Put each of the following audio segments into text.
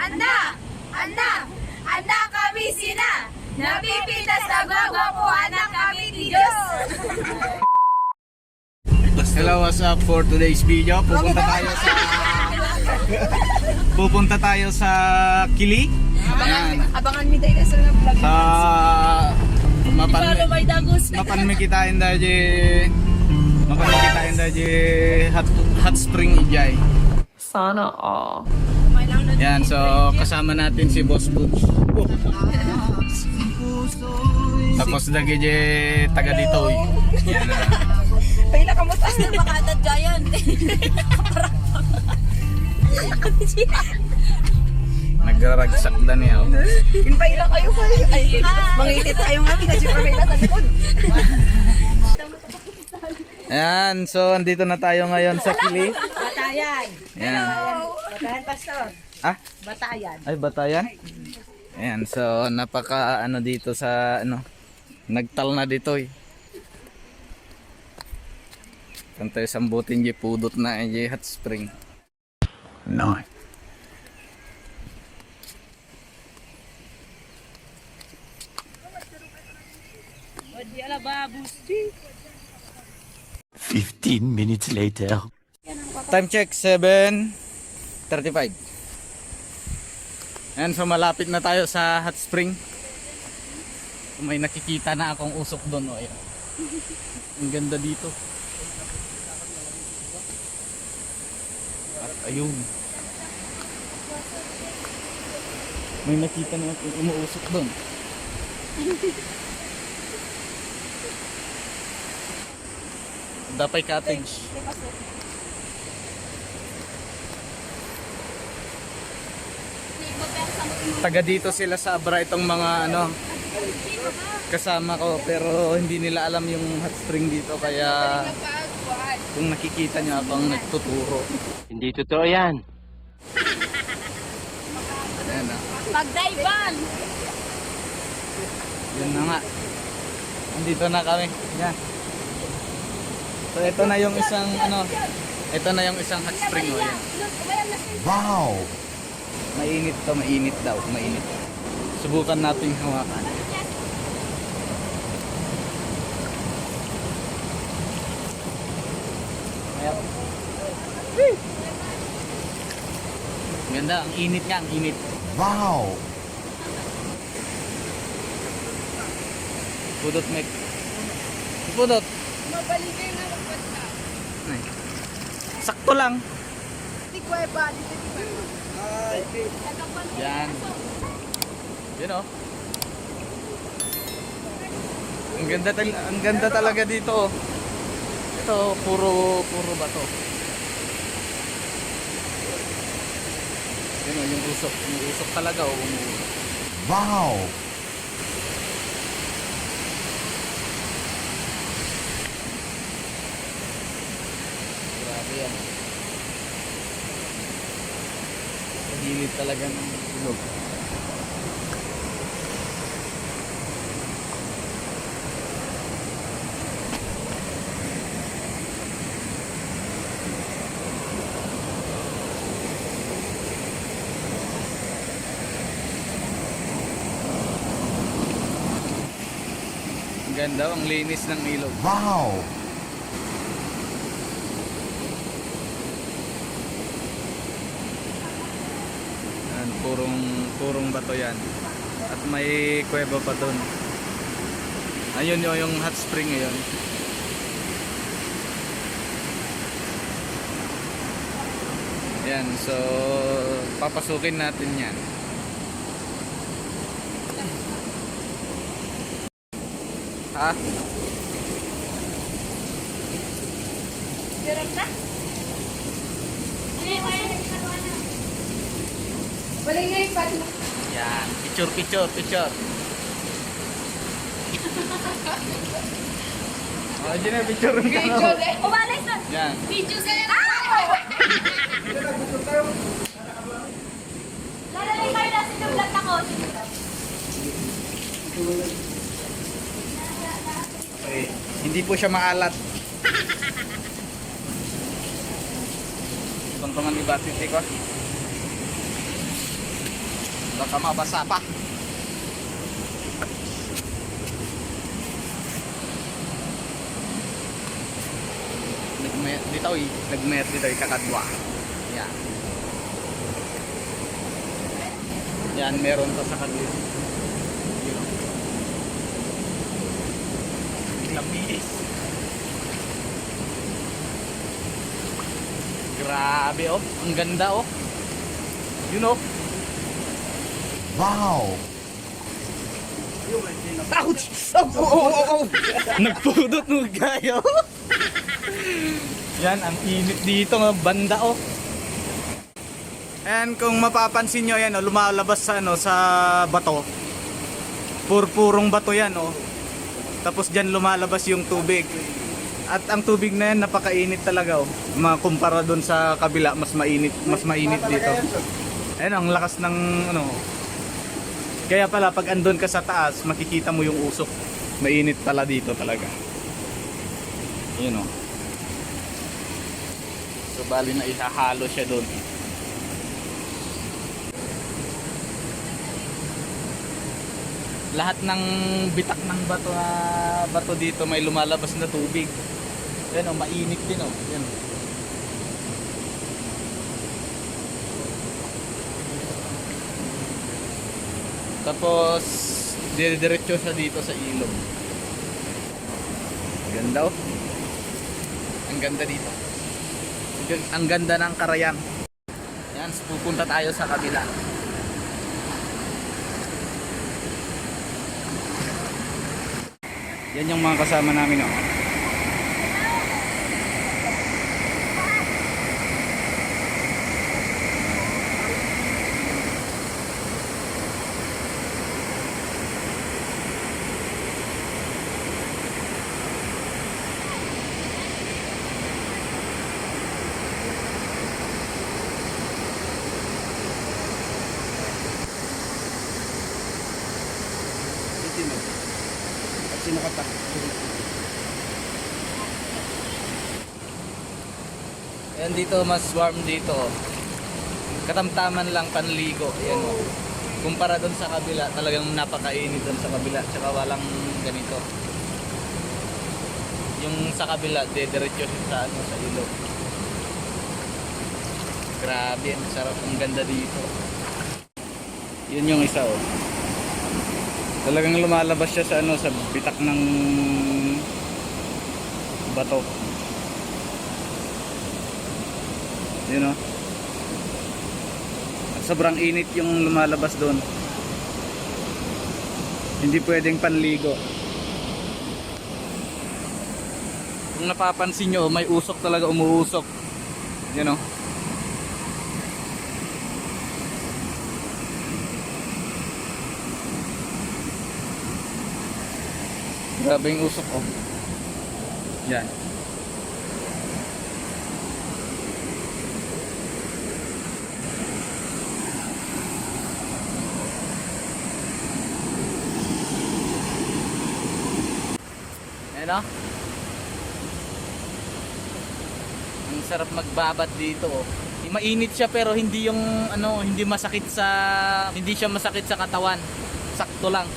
Anda kami sina. Napipitas na gwagwapo, anak kami ni Diyos. Hello, what's up for today's video? Pupunta tayo sa Kili. Abangan mi tayo sa vlog. Sa Follow my Dagos. mapanmikitain daji hot spring ijay. Sana all. Yan, so kasama natin si Boss Boots. Tapos lagi je taga dito. Yan. Pila ka mo sa makatad giant. Nagraragsak na niya. Pinpaila kayo pa. Ay, mangitit tayo nga kasi pamila sa likod. Ayan, so andito na tayo ngayon sa Kili. Batayan. Ayan. Batayan, Pastor. Ah? Batayan. Ay, Batayan? Ayan, so napaka ano dito sa nagtal na dito eh. Kantay sambutin di pudot na eh hot spring. No. Wadi ala babusti. 15 minutes later. Time check 7:35. Ayan, so malapit na tayo sa hot spring. May nakikita na akong usok doon. Oh, ayan. Ang ganda dito. At ayun. May nakita na akong umuusok doon. Dapay Cottage. Taga dito sila sa Abra itong mga kasama ko, pero hindi nila alam yung hot spring dito, kaya kung nakikita nyo akong nagtuturo. Hindi totoo yan. Ayan na. Pagdaiban. Yun na nga. Andito na kami. Yan. So ito na yung isang ito na yung isang hot spring. Oh, yan. Wow! Mainit to, mainit daw, mainit. Subukan natin hawakan. Ayan. Ganda, ang init nga, ang init. Wow! Pudot, Meg. Pudot. Mabaligay na magpat ka. Ay. Sakto lang. Tikway ba? Yan. Yan oh. Ang ganda talaga dito. Oh. Ito puro bato. Yan oh, yung usok talaga oh. Wow! Grabe yan. Sa gilid talaga ng ilog. Ang ganda, ang linis ng ilog. Wow! Yan, purong bato yan. At may kuweba pa doon. Ayun yung hot spring ngayon. Yan, so papasukin natin yan. Ha? Direct na? Balik nga yung pati. Yan, picture. Oh, dyan na, picture ka Video na. eh. Umalay sa. Yan. Video sa yan. Lalagay kayo na sa vlog ako. Okay. Hindi po siya maalat. Tontongan ni Batiti ko. Baka mabasa pa. Dito ay nagmer dito ay kakadwa. Yan. Yan meron pa sa kanila. Lamis. Grabe oh, ang ganda oh. You know. Wow! Ouch! Oh. Nagpudot ng gayo. Yan, ang init dito ng banda oh. Ayan, kung mapapansin nyo yan oh, lumalabas sa ano sa bato. Purpurong bato yan oh. Tapos dyan lumalabas yung tubig. At ang tubig na yan napakainit talaga oh. Makumpara doon sa kabila, mas mainit dito. Ayan, ang lakas ng ano. Kaya pala pag andun ka sa taas, makikita mo yung usok. Mainit pala dito talaga. Yun oh. So bali na ihahalo siya doon. Lahat ng bitak ng bato dito may lumalabas na tubig. Yan oh, mainit din oh. Yan. Tapos diretso siya dito sa ilog. Ganda oh. Ang ganda dito. Ang ganda ng Karayan. Yan, pupunta tayo sa kabila. Yan yung mga kasama namin oh. Sino ka pa? Ayan dito, mas warm dito. Katamtaman lang panligo. Ayan o. Kumpara doon sa kabila, talagang napakainit doon sa kabila. Tsaka walang ganito. Yung sa kabila, diretso sa ano, sa ilog. Grabe, ang sarap, ang ganda dito. Yun yung isa o. Talagang lumalabas siya sa ano, sa bitak ng bato. You know? At sobrang init yung lumalabas doon. Hindi pwedeng panligo. Kung napapansin nyo, may usok talaga, umuusok. You know? Grabe yung usok oh. Yan. Ayan oh. Ang sarap magbabad dito oh. Mainit siya pero hindi yung ano, hindi siya masakit sa katawan. Sakto lang.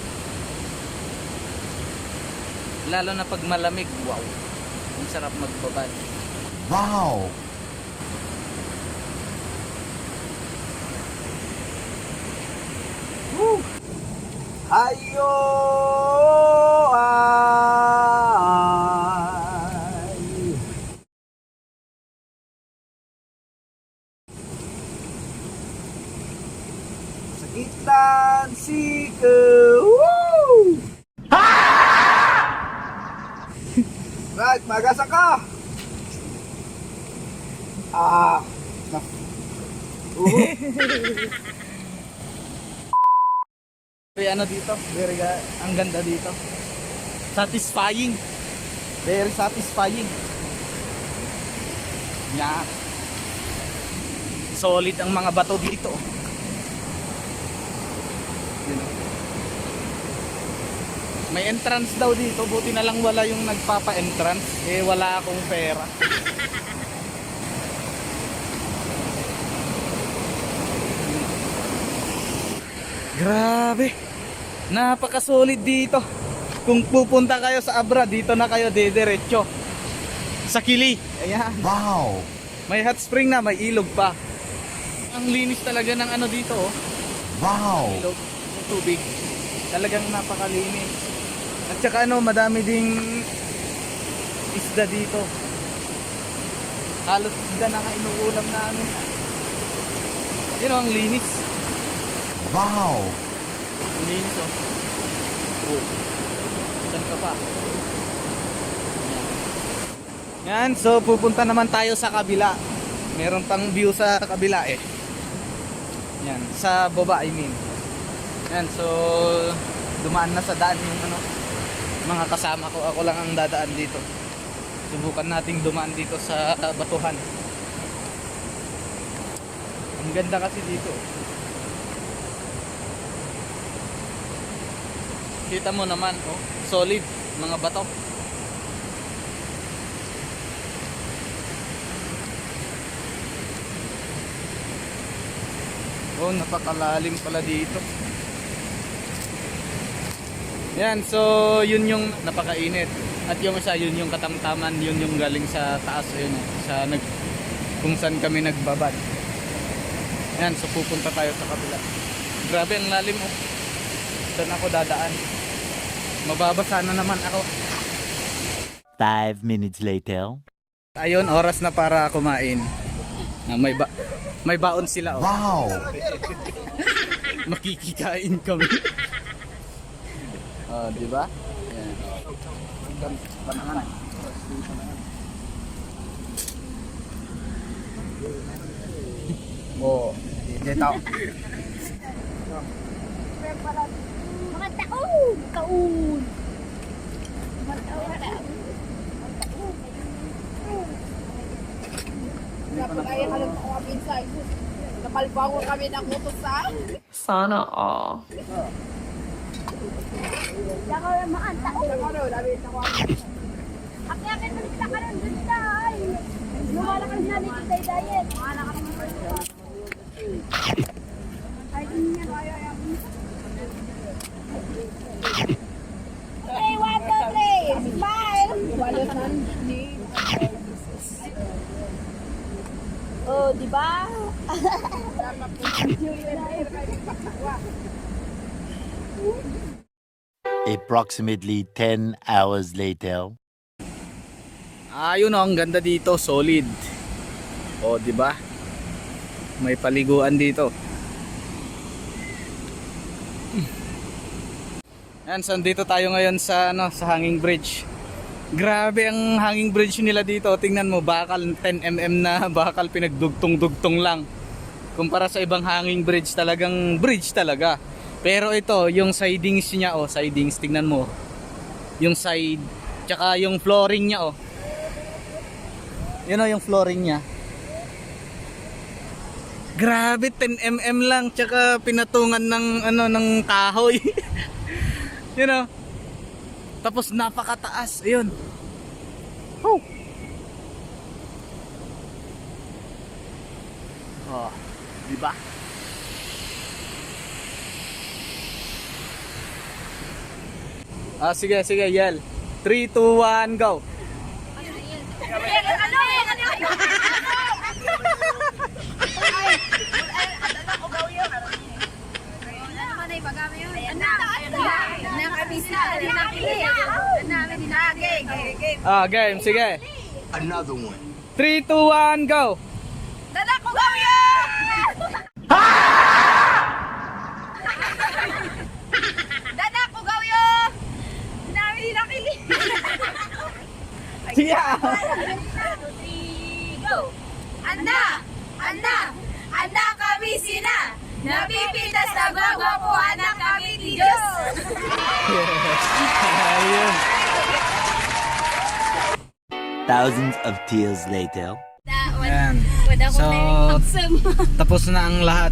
Lalo na pag malamig, wow. Ang sarap magbabad. Wow! Woo! Ayo ay sakitan si Woo! Right, magasa ka. Very ano dito, ang ganda dito. Satisfying. Very satisfying. Yeah. Solid ang mga bato dito. May entrance daw dito, buti na lang wala yung nagpapa-entrance. Eh wala akong pera. Grabe. Napaka-solid dito. Kung pupunta kayo sa Abra, dito na kayo didiretso. Sa Kili. Ayan. Wow. May hot spring na, may ilog pa. Ang linis talaga ng ano dito, oh. Wow. Ilog, yung tubig. Talagang napakalinis. At saka ano, madami ding isda dito. Halos isda na nga inuulam namin. Yun oh, ang linis. Wow. Ang linis oh. Oh. Saan ka pa? Yan, so pupunta naman tayo sa kabila. Meron pang view sa kabila eh. Yan, sa baba I mean. Yan, so dumaan na sa daan yung ano, mga kasama ko. Ako lang ang dadaan dito. Subukan nating dumaan dito sa batuhan. Ang ganda kasi dito. Kita mo naman, oh, solid mga bato. Oh, napakalalim pala dito. Yan, so yun yung napakainit. At yung isa, yun yung katamtaman, yun yung galing sa taas, yun, sa kung saan kami nagbabad. Yan, so pupunta tayo sa kabila. Grabe ang lalim oh. Saan ako dadaan? Mababasa na naman ako. 5 minutes later. Ayun, oras na para kumain. May baon sila oh. Wow. Makikikain kami. Oh, di ba? Yan. Panangan. Oh, dito. Mga taon! Kaun! Napalbango kami ng utos sa Sana all. Lakaw lang mga taon. Akyakit ulit ka rin dun tayo. Lumalakas na ni Kitay Diet. Ay, niya kaya yan. Okay, 1, 2, 3. Smile! Oh, di ba? Approximately 10 hours later. Ayun oh, ang ganda dito, solid. Oh, di ba? May paliguan dito. Yan, so dito tayo ngayon sa ano, sa hanging bridge. Grabe ang hanging bridge nila dito. Tingnan mo, bakal 10 mm na bakal pinagdugtong-dugtong lang. Kumpara sa ibang hanging bridge, talagang bridge talaga. Pero ito, yung sidings niya oh, sidings, tingnan mo. Yung side, tsaka yung flooring niya oh. Yun oh, yung flooring niya. Grabe, 10 mm lang, tsaka pinatungan ng ano, ng kahoy. Yun oh. Tapos napakataas, ayun. Oh. Oh, di ba? Ah, sige, sige, yell. 3, 2, 1, go. Ah, game, sige. Another one. 3, 2, 1, go. Dadak ko gawin! Dadak ko gawin! Dami nakili. Yeah. 1, 2, 3, go! Anda! Anda! Anda kami sina! Napipitas na gwagwapuhan ng kami ni Diyos! Ayun. Thousands of tears later. Ayan. So, tapos na ang lahat.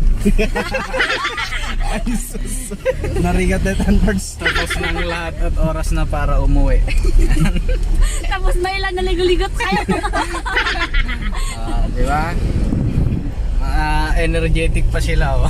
Ay, sus. Narigat na tanwards. Tapos na ang lahat at oras na para umuwi. Tapos may ilan naligot-ligot kayo. Di ba? Energetic pa sila oh.